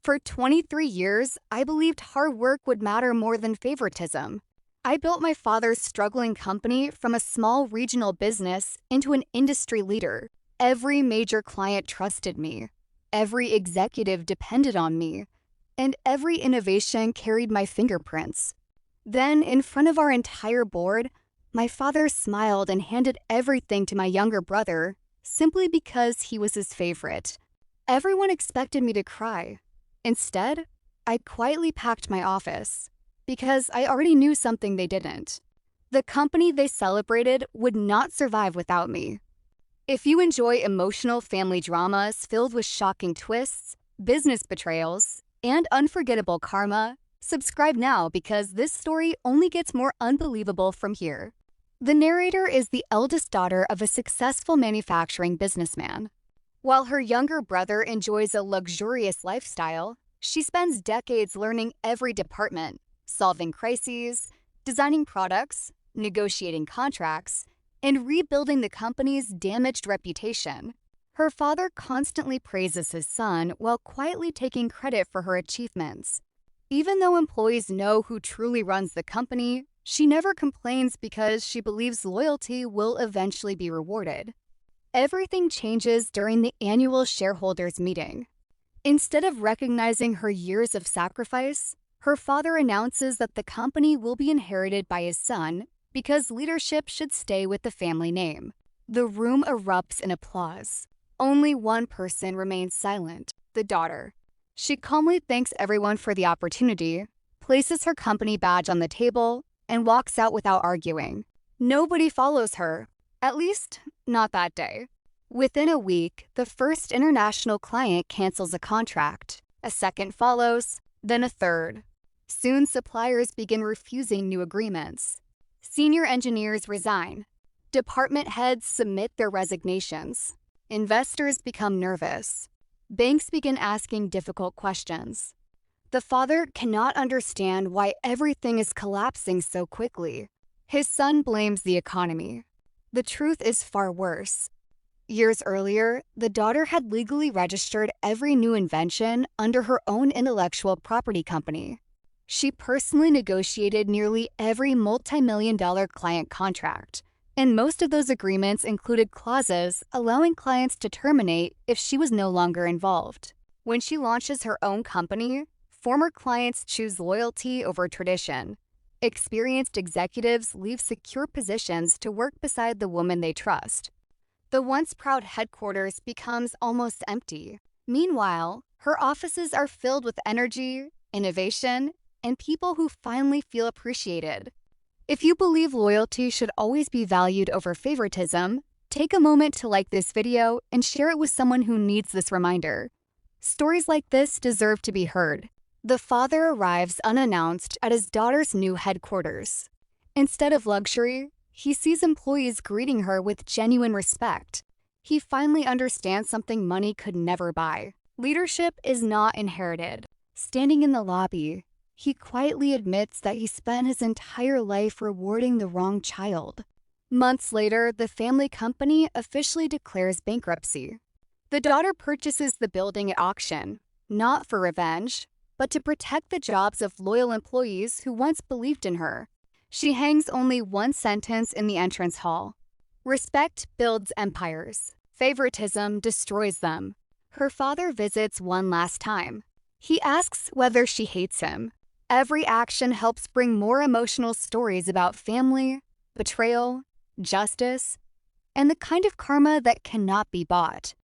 For 23 years, I believed hard work would matter more than favoritism. I built my father's struggling company from a small regional business into an industry leader. Every major client trusted me. Every executive depended on me. And every innovation carried my fingerprints. Then, in front of our entire board, my father smiled and handed everything to my younger brother simply because he was his favorite. Everyone expected me to cry. Instead, I quietly packed my office because I already knew something they didn't. The company they celebrated would not survive without me. If you enjoy emotional family dramas filled with shocking twists, business betrayals, and unforgettable karma, subscribe now because this story only gets more unbelievable from here. The narrator is the eldest daughter of a successful manufacturing businessman. While her younger brother enjoys a luxurious lifestyle, she spends decades learning every department, solving crises, designing products, negotiating contracts, and rebuilding the company's damaged reputation. Her father constantly praises his son while quietly taking credit for her achievements. Even though employees know who truly runs the company, she never complains because she believes loyalty will eventually be rewarded. Everything changes during the annual shareholders meeting. Instead of recognizing her years of sacrifice, her father announces that the company will be inherited by his son because leadership should stay with the family name. The room erupts in applause. Only one person remains silent, the daughter. She calmly thanks everyone for the opportunity, places her company badge on the table, and walks out without arguing. Nobody follows her. At least, not that day. Within a week, the first international client cancels a contract. A second follows, then a third. Soon, suppliers begin refusing new agreements. Senior engineers resign. Department heads submit their resignations. Investors become nervous. Banks begin asking difficult questions. The father cannot understand why everything is collapsing so quickly. His son blames the economy. The truth is far worse. Years earlier, the daughter had legally registered every new invention under her own intellectual property company. She personally negotiated nearly every multi-million-dollar client contract, and most of those agreements included clauses allowing clients to terminate if she was no longer involved. When she launches her own company, former clients choose loyalty over tradition. Experienced executives leave secure positions to work beside the woman they trust. The once proud headquarters becomes almost empty. Meanwhile, her offices are filled with energy, innovation, and people who finally feel appreciated. If you believe loyalty should always be valued over favoritism, take a moment to like this video and share it with someone who needs this reminder. Stories like this deserve to be heard. The father arrives unannounced at his daughter's new headquarters. Instead of luxury, he sees employees greeting her with genuine respect. He finally understands something money could never buy. Leadership is not inherited. Standing in the lobby, he quietly admits that he spent his entire life rewarding the wrong child. Months later, the family company officially declares bankruptcy. The daughter purchases the building at auction, not for revenge, but to protect the jobs of loyal employees who once believed in her. She hangs only one sentence in the entrance hall. Respect builds empires. Favoritism destroys them. Her father visits one last time. He asks whether she hates him. Every action helps bring more emotional stories about family, betrayal, justice, and the kind of karma that cannot be bought.